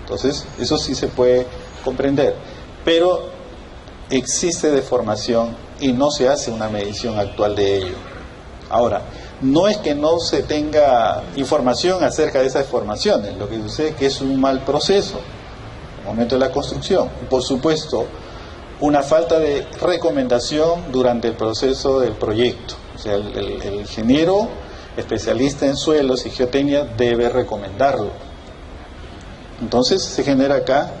Entonces, eso sí se puede comprender. Pero existe deformación y no se hace una medición actual de ello. Ahora, no es que no se tenga información acerca de esas deformaciones, lo que sucede es que es un mal proceso en el momento de la construcción. Y por supuesto, una falta de recomendación durante el proceso del proyecto. O sea, el ingeniero especialista en suelos y geotecnia debe recomendarlo. Entonces se genera acá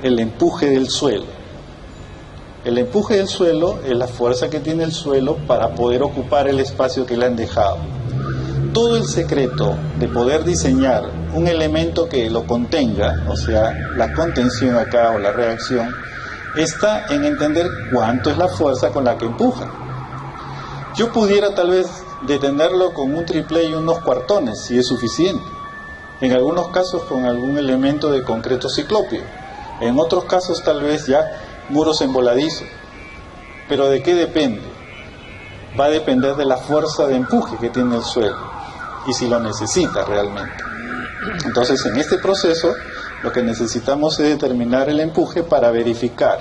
el empuje del suelo. El empuje del suelo es la fuerza que tiene el suelo para poder ocupar el espacio que le han dejado. Todo el secreto de poder diseñar un elemento que lo contenga, o sea, la contención acá o la reacción, está en entender cuánto es la fuerza con la que empuja. Yo pudiera tal vez detenerlo con un triple y unos cuartones, si es suficiente. En algunos casos con algún elemento de concreto ciclópeo. En otros casos tal vez ya muros en voladizo. Pero ¿de qué depende? Va a depender de la fuerza de empuje que tiene el suelo y si lo necesita realmente. Entonces, en este proceso lo que necesitamos es determinar el empuje para verificar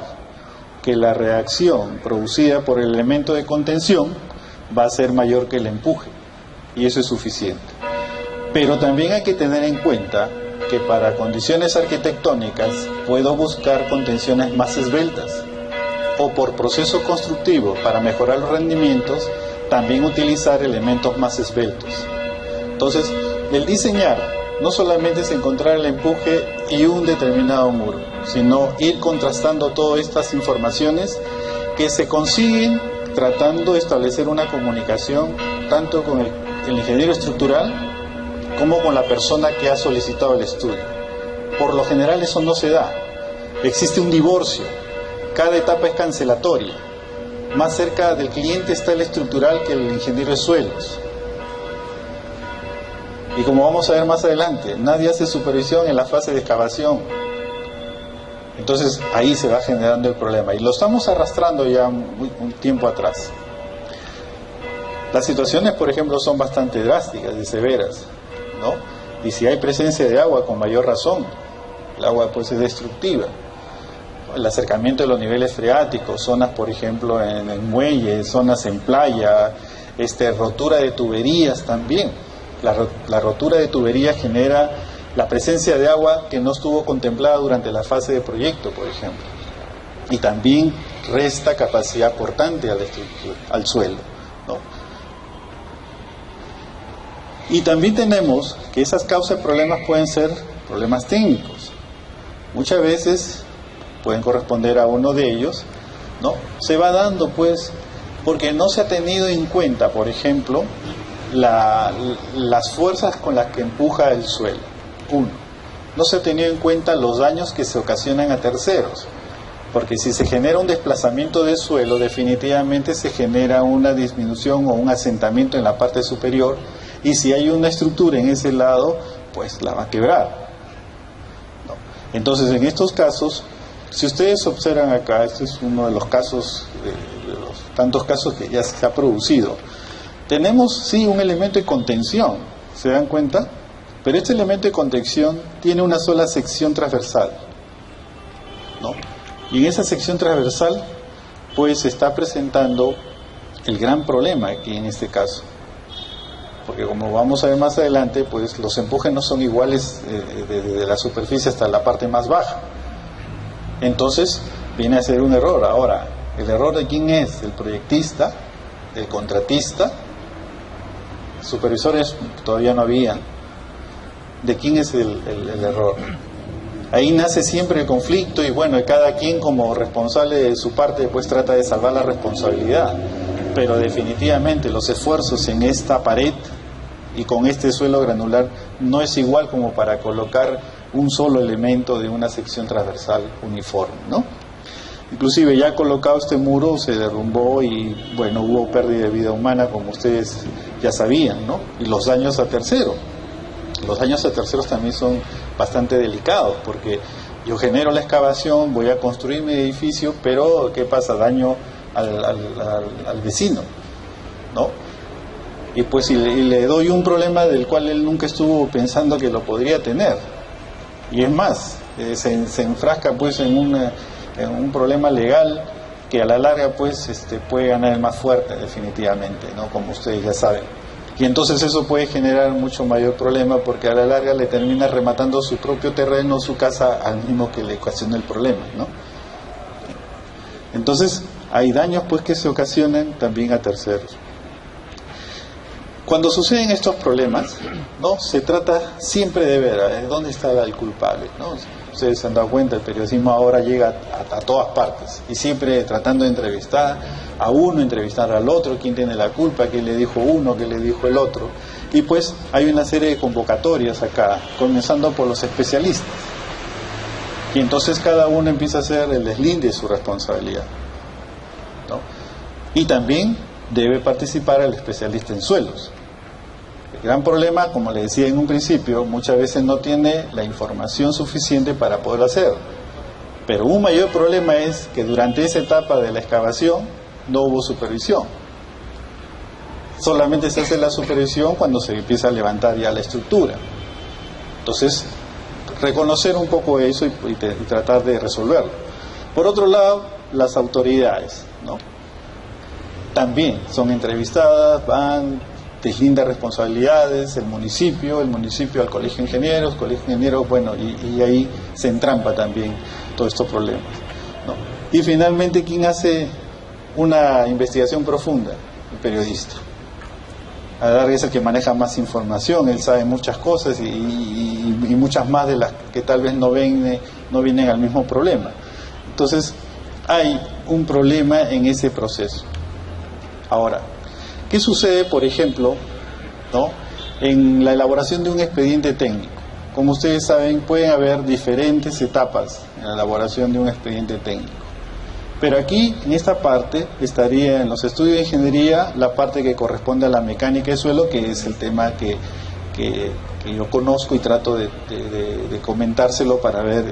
que la reacción producida por el elemento de contención va a ser mayor que el empuje, y eso es suficiente. Pero también hay que tener en cuenta que para condiciones arquitectónicas puedo buscar contenciones más esbeltas, o por proceso constructivo para mejorar los rendimientos también utilizar elementos más esbeltos. Entonces, el diseñar no solamente es encontrar el empuje y un determinado muro, sino ir contrastando todas estas informaciones que se consiguen tratando de establecer una comunicación tanto con el ingeniero estructural como con la persona que ha solicitado el estudio. Por lo general eso no se da. Existe un divorcio. Cada etapa es cancelatoria. Más cerca del cliente está el estructural que el ingeniero de suelos. Y como vamos a ver más adelante, nadie hace supervisión en la fase de excavación. Entonces ahí se va generando el problema. Y lo estamos arrastrando ya un tiempo atrás. Las situaciones, por ejemplo, son bastante drásticas y severas, ¿no? Y si hay presencia de agua, con mayor razón. El agua pues es destructiva. El acercamiento de los niveles freáticos, zonas, por ejemplo, en muelles, zonas en playa, rotura de tuberías también. La rotura de tuberías genera la presencia de agua que no estuvo contemplada durante la fase de proyecto, por ejemplo. Y también resta capacidad portante a la estructura, al suelo, ¿no? Y también tenemos que esas causas de problemas pueden ser problemas técnicos. Muchas veces pueden corresponder a uno de ellos, ¿no? Se va dando pues porque no se ha tenido en cuenta, por ejemplo, las fuerzas con las que empuja el suelo. Uno, no se ha tenido en cuenta los daños que se ocasionan a terceros, porque si se genera un desplazamiento del suelo, definitivamente se genera una disminución o un asentamiento en la parte superior, y si hay una estructura en ese lado, pues la va a quebrar, ¿no? Entonces, en estos casos, si ustedes observan acá, este es uno de los casos, de los tantos casos que ya se ha producido. Tenemos, sí, un elemento de contención, ¿se dan cuenta? Pero este elemento de contención tiene una sola sección transversal, ¿no? Y en esa sección transversal, pues se está presentando el gran problema aquí en este caso. Porque como vamos a ver más adelante, pues los empujes no son iguales desde la superficie hasta la parte más baja. Entonces, viene a ser un error. Ahora, ¿el error de quién es? ¿Del proyectista? ¿Del contratista? Supervisores todavía no habían. ¿De quién es el error? Ahí nace siempre el conflicto y bueno, cada quien como responsable de su parte pues trata de salvar la responsabilidad. Pero definitivamente los esfuerzos en esta pared y con este suelo granular no es igual como para colocar un solo elemento de una sección transversal uniforme, ¿no? Inclusive ya colocado este muro se derrumbó y bueno, hubo pérdida de vida humana como ustedes ya sabían, ¿no? Y los daños a terceros. Los daños a terceros también son bastante delicados porque yo genero la excavación, voy a construir mi edificio, pero ¿qué pasa? Daño al vecino, ¿no? Y pues y le doy un problema del cual él nunca estuvo pensando que lo podría tener. Y es más, se enfrasca pues en un problema legal que a la larga pues puede ganar el más fuerte definitivamente, ¿no? Como ustedes ya saben. Y entonces eso puede generar mucho mayor problema porque a la larga le termina rematando su propio terreno, su casa, al mismo que le ocasiona el problema, ¿no? Entonces hay daños pues que se ocasionan también a terceros. Cuando suceden estos problemas, ¿no? Se trata siempre de ver dónde está el culpable, ¿no? Ustedes se han dado cuenta, el periodismo ahora llega a todas partes y siempre tratando de entrevistar a uno, entrevistar al otro, quién tiene la culpa, qué le dijo uno, qué le dijo el otro. Y pues hay una serie de convocatorias acá, comenzando por los especialistas. Y entonces cada uno empieza a hacer el deslinde de su responsabilidad, ¿no? Y también debe participar el especialista en suelos. El gran problema, como le decía en un principio, muchas veces no tiene la información suficiente para poderlo hacer. Pero un mayor problema es que durante esa etapa de la excavación no hubo supervisión. Solamente se hace la supervisión cuando se empieza a levantar ya la estructura. Entonces, reconocer un poco eso y tratar de resolverlo. Por otro lado, las autoridades, ¿no? También son entrevistadas, van, deslinda responsabilidades, el municipio al colegio de ingenieros, bueno, y ahí se entrampa también todos estos problemas, ¿no? Y finalmente, ¿quién hace una investigación profunda? El periodista. A la larga es el que maneja más información, él sabe muchas cosas y muchas más de las que tal vez no vienen al mismo problema. Entonces, hay un problema en ese proceso. Ahora, ¿qué sucede, por ejemplo, ¿no? en la elaboración de un expediente técnico? Como ustedes saben, pueden haber diferentes etapas en la elaboración de un expediente técnico. Pero aquí, en esta parte, estaría en los estudios de ingeniería la parte que corresponde a la mecánica de suelo, que es el tema que yo conozco y trato de comentárselo para ver,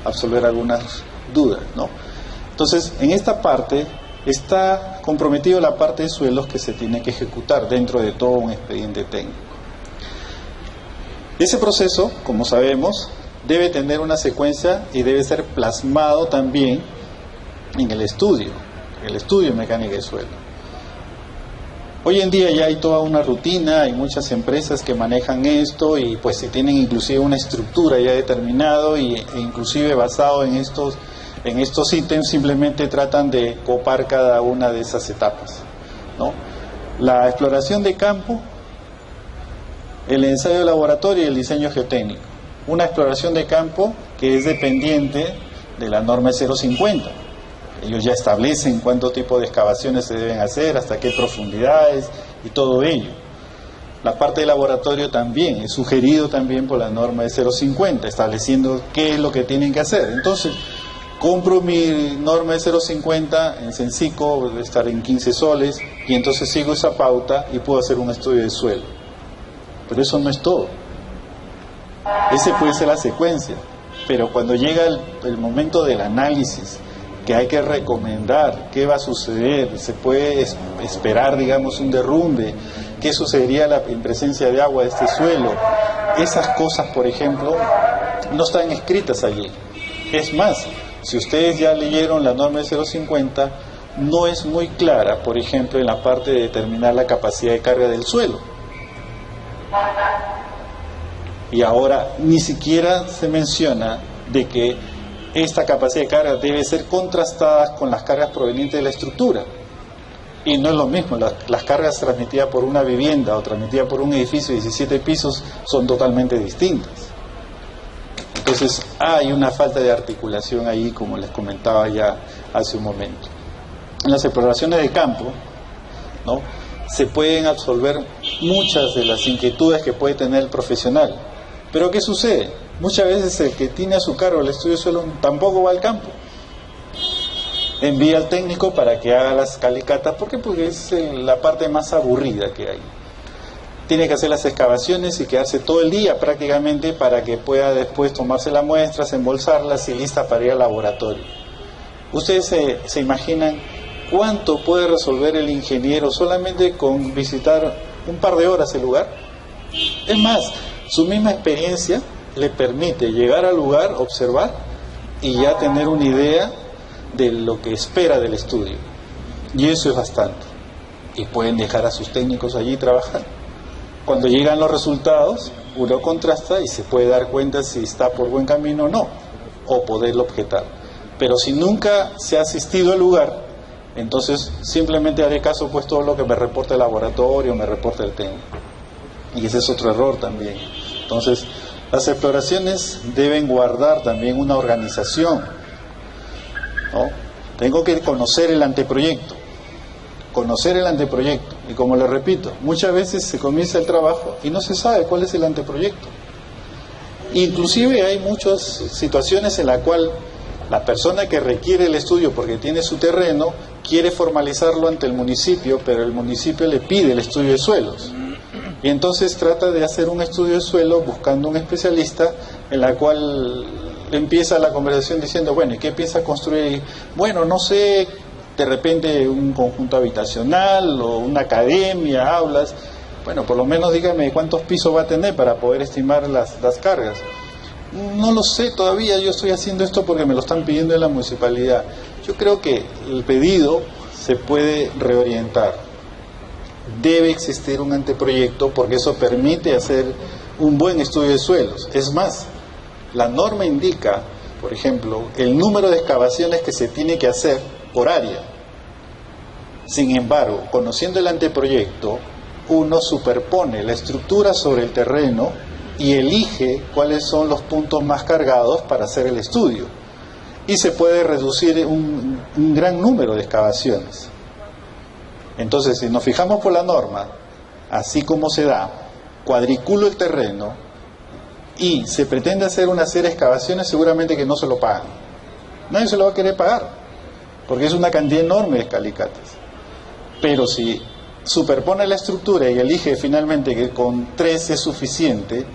absolver algunas dudas, ¿no? Entonces, en esta parte está comprometido la parte de suelos que se tiene que ejecutar dentro de todo un expediente técnico. Ese proceso, como sabemos, debe tener una secuencia y debe ser plasmado también en el estudio de mecánica de suelo. Hoy en día ya hay toda una rutina, hay muchas empresas que manejan esto y pues si tienen inclusive una estructura ya determinado e inclusive basado en estos ítems, simplemente tratan de copar cada una de esas etapas, ¿no? La exploración de campo, el ensayo de laboratorio y el diseño geotécnico. Una exploración de campo que es dependiente de la norma 050. Ellos ya establecen cuánto tipo de excavaciones se deben hacer, hasta qué profundidades y todo ello. La parte de laboratorio también es sugerido también por la norma de 050, estableciendo qué es lo que tienen que hacer. Entonces, compro mi norma de 050 en Sensico, debe estar en 15 soles, y entonces sigo esa pauta y puedo hacer un estudio de suelo. Pero eso no es todo. Ese puede ser la secuencia, pero cuando llega el momento del análisis, que hay que recomendar qué va a suceder, se puede esperar, digamos, un derrumbe, qué sucedería en presencia de agua de este suelo, esas cosas, por ejemplo, no están escritas allí. Es más, si ustedes ya leyeron la norma de 050, no es muy clara, por ejemplo, en la parte de determinar la capacidad de carga del suelo. Y ahora ni siquiera se menciona de que esta capacidad de carga debe ser contrastada con las cargas provenientes de la estructura. Y no es lo mismo, las cargas transmitidas por una vivienda o transmitidas por un edificio de 17 pisos son totalmente distintas. Entonces hay una falta de articulación ahí, como les comentaba ya hace un momento. En las exploraciones de campo, ¿no?, se pueden absolver muchas de las inquietudes que puede tener el profesional. Pero ¿qué sucede? Muchas veces el que tiene a su cargo el estudio de suelo tampoco va al campo. Envía al técnico para que haga las calicatas. ¿Por qué? Porque es la parte más aburrida que hay. Tiene que hacer las excavaciones y quedarse todo el día prácticamente para que pueda después tomarse las muestras, embolsarlas y lista para ir al laboratorio. ¿Ustedes se imaginan cuánto puede resolver el ingeniero solamente con visitar un par de horas el lugar? Es más, su misma experiencia le permite llegar al lugar, observar y ya tener una idea de lo que espera del estudio. Y eso es bastante. Y pueden dejar a sus técnicos allí trabajar. Cuando llegan los resultados, uno contrasta y se puede dar cuenta si está por buen camino o no, o poderlo objetar. Pero si nunca se ha asistido al lugar, entonces simplemente haré caso pues todo lo que me reporta el laboratorio, me reporta el técnico. Y ese es otro error también. Entonces, las exploraciones deben guardar también una organización, ¿no? Tengo que conocer el anteproyecto. Y como le repito, muchas veces se comienza el trabajo y no se sabe cuál es el anteproyecto. Inclusive hay muchas situaciones en las cuales la persona que requiere el estudio porque tiene su terreno quiere formalizarlo ante el municipio, pero el municipio le pide el estudio de suelos. Y entonces trata de hacer un estudio de suelo buscando un especialista, en la cual empieza la conversación diciendo, bueno, ¿y qué piensa construir? Bueno, no sé, de repente un conjunto habitacional o una academia, aulas. Bueno, por lo menos dígame cuántos pisos va a tener para poder estimar las cargas. No lo sé todavía, yo estoy haciendo esto porque me lo están pidiendo en la municipalidad. Yo creo que el pedido se puede reorientar. Debe existir un anteproyecto porque eso permite hacer un buen estudio de suelos. Es más, la norma indica, por ejemplo, el número de excavaciones que se tiene que hacer por área. Sin embargo, conociendo el anteproyecto, uno superpone la estructura sobre el terreno y elige cuáles son los puntos más cargados para hacer el estudio. Y se puede reducir un gran número de excavaciones. Entonces, si nos fijamos por la norma, así como se da, cuadriculo el terreno y se pretende hacer una serie de excavaciones, seguramente que no se lo pagan. Nadie se lo va a querer pagar, porque es una cantidad enorme de escalicatas. Pero si superpone la estructura y elige finalmente que con 3 es suficiente,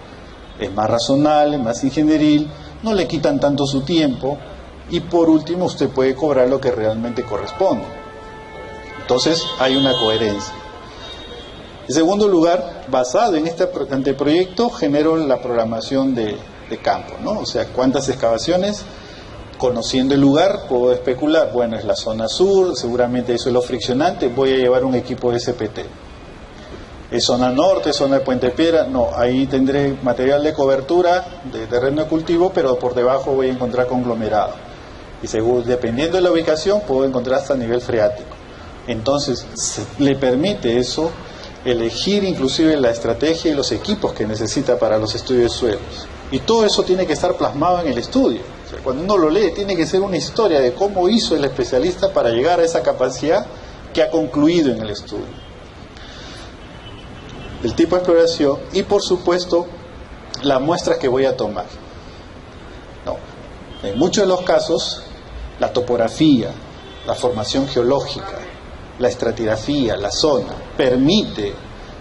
es más razonable, más ingenieril, no le quitan tanto su tiempo y por último usted puede cobrar lo que realmente corresponde. Entonces hay una coherencia. En segundo lugar, basado en este anteproyecto, genero la programación de campo, ¿no? O sea, cuántas excavaciones, conociendo el lugar, puedo especular, bueno, es la zona sur, seguramente hay suelo friccionante, voy a llevar un equipo de SPT. ¿Es zona norte, zona de Puente Piedra? No, ahí tendré material de cobertura de terreno de cultivo, pero por debajo voy a encontrar conglomerado. Y según, dependiendo de la ubicación, puedo encontrar hasta nivel freático. Entonces, le permite eso elegir inclusive la estrategia y los equipos que necesita para los estudios de suelos. Y todo eso tiene que estar plasmado en el estudio. O sea, cuando uno lo lee, tiene que ser una historia de cómo hizo el especialista para llegar a esa capacidad que ha concluido en el estudio. El tipo de exploración y, por supuesto, las muestras que voy a tomar. No. En muchos de los casos, la topografía, la formación geológica, la estratigrafía, la zona, permite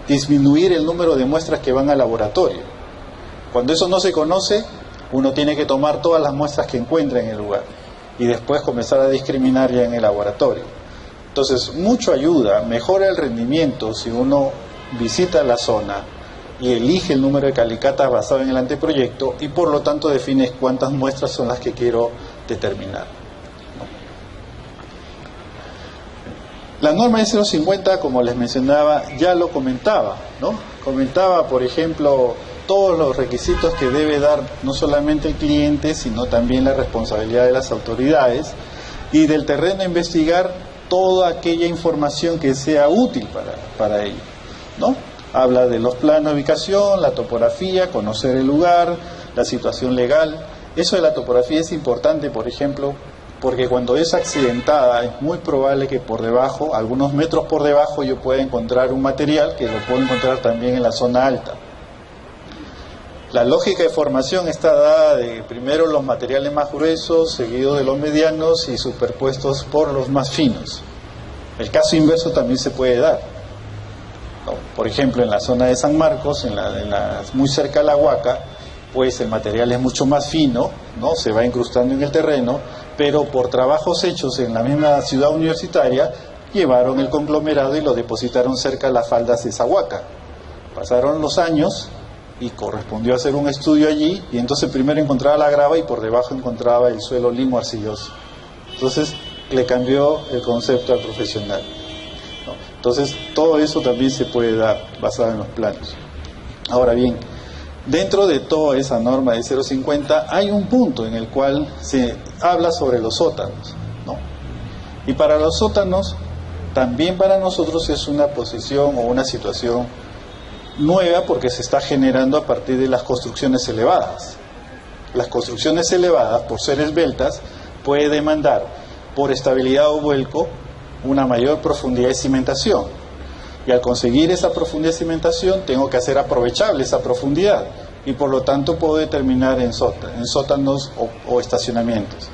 disminuir el número de muestras que van al laboratorio. Cuando eso no se conoce, uno tiene que tomar todas las muestras que encuentra en el lugar y después comenzar a discriminar ya en el laboratorio. Entonces, mucho ayuda, mejora el rendimiento si uno visita la zona y elige el número de calicatas basado en el anteproyecto y por lo tanto define cuántas muestras son las que quiero determinar. La norma de 050, como les mencionaba, ya lo comentaba, ¿no? Comentaba, por ejemplo, todos los requisitos que debe dar no solamente el cliente, sino también la responsabilidad de las autoridades y del terreno investigar toda aquella información que sea útil para ello, ¿no? Habla de los planos de ubicación, la topografía, conocer el lugar, la situación legal. Eso de la topografía es importante, por ejemplo, porque cuando es accidentada es muy probable que por debajo, algunos metros por debajo, yo pueda encontrar un material que lo puedo encontrar también en la zona alta. La lógica de formación está dada de primero los materiales más gruesos, seguido de los medianos y superpuestos por los más finos. El caso inverso también se puede dar. Por ejemplo, en la zona de San Marcos, muy cerca a la Huaca, pues el material es mucho más fino, ¿no? Se va incrustando en el terreno, pero por trabajos hechos en la misma ciudad universitaria, llevaron el conglomerado y lo depositaron cerca de las faldas de esa Huaca. Pasaron los años y correspondió hacer un estudio allí, y entonces primero encontraba la grava y por debajo encontraba el suelo limo arcilloso. Entonces le cambió el concepto al profesional, ¿no? Entonces todo eso también se puede dar basado en los planos. Ahora bien, dentro de toda esa norma de 0,50 hay un punto en el cual se habla sobre los sótanos, ¿no? Y para los sótanos, también para nosotros es una posición o una situación nueva porque se está generando a partir de las construcciones elevadas. Las construcciones elevadas, por ser esbeltas, puede demandar por estabilidad o vuelco una mayor profundidad de cimentación. Y al conseguir esa profundidad de cimentación tengo que hacer aprovechable esa profundidad y por lo tanto puedo determinar en sótanos o estacionamientos,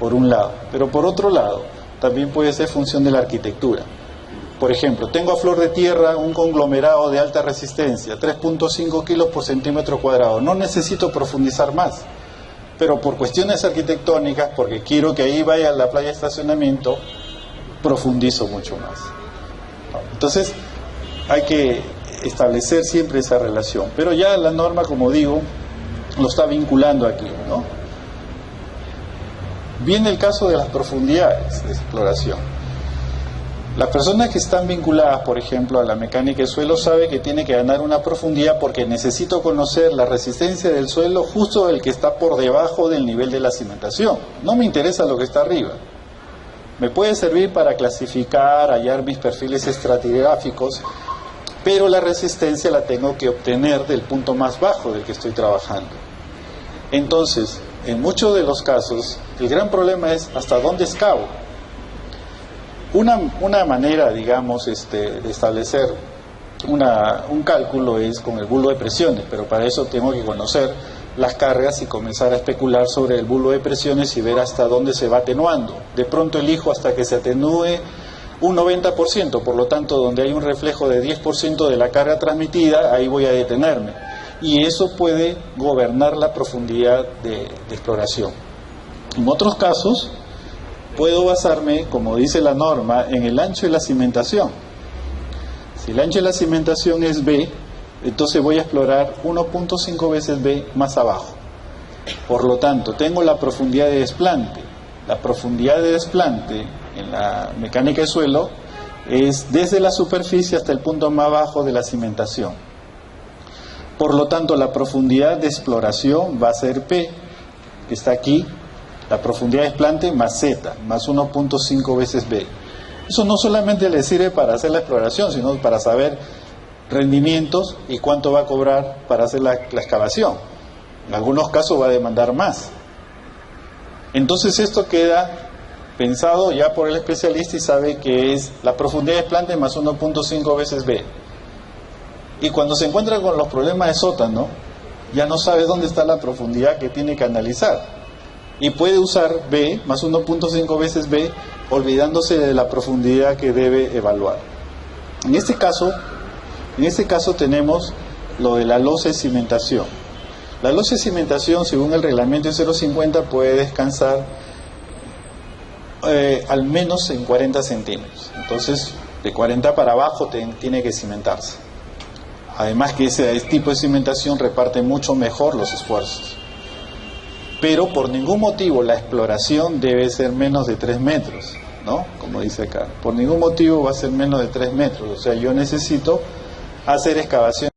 por un lado. Pero por otro lado, también puede ser función de la arquitectura. Por ejemplo, tengo a flor de tierra un conglomerado de alta resistencia, 3.5 kilos por centímetro cuadrado. No necesito profundizar más, pero por cuestiones arquitectónicas, porque quiero que ahí vaya la playa de estacionamiento, profundizo mucho más. Entonces, hay que establecer siempre esa relación. Pero ya la norma, como digo, lo está vinculando aquí, ¿no? Viene el caso de las profundidades de exploración. Las personas que están vinculadas, por ejemplo, a la mecánica del suelo, saben que tiene que ganar una profundidad porque necesito conocer la resistencia del suelo justo el que está por debajo del nivel de la cimentación. No me interesa lo que está arriba. Me puede servir para clasificar, hallar mis perfiles estratigráficos, pero la resistencia la tengo que obtener del punto más bajo del que estoy trabajando. Entonces, en muchos de los casos, el gran problema es hasta dónde excavo. Una manera, digamos, de establecer un cálculo es con el bulo de presiones, pero para eso tengo que conocer las cargas y comenzar a especular sobre el bulo de presiones y ver hasta dónde se va atenuando. De pronto elijo hasta que se atenúe un 90%, por lo tanto, donde hay un reflejo de 10% de la carga transmitida, ahí voy a detenerme. Y eso puede gobernar la profundidad de exploración. En otros casos, puedo basarme, como dice la norma, en el ancho de la cimentación. Si el ancho de la cimentación es B, entonces voy a explorar 1.5 veces B más abajo. Por lo tanto, tengo la profundidad de desplante. La profundidad de desplante en la mecánica de suelo es desde la superficie hasta el punto más bajo de la cimentación. Por lo tanto, la profundidad de exploración va a ser P, que está aquí, la profundidad de desplante más Z, más 1.5 veces B. Eso no solamente le sirve para hacer la exploración, sino para saber rendimientos y cuánto va a cobrar para hacer la excavación. En algunos casos va a demandar más. Entonces esto queda pensado ya por el especialista y sabe que es la profundidad de desplante más 1.5 veces B. Y cuando se encuentra con los problemas de sótano, ya no sabe dónde está la profundidad que tiene que analizar. Y puede usar B más 1.5 veces B, olvidándose de la profundidad que debe evaluar. En este caso tenemos lo de la losa de cimentación. La losa de cimentación, según el reglamento de 0,50, puede descansar al menos en 40 centímetros. Entonces, de 40 para abajo tiene que cimentarse. Además que ese tipo de cimentación reparte mucho mejor los esfuerzos. Pero por ningún motivo la exploración debe ser menos de 3 metros, ¿no? Como dice acá. Por ningún motivo va a ser menos de 3 metros. O sea, yo necesito hacer excavación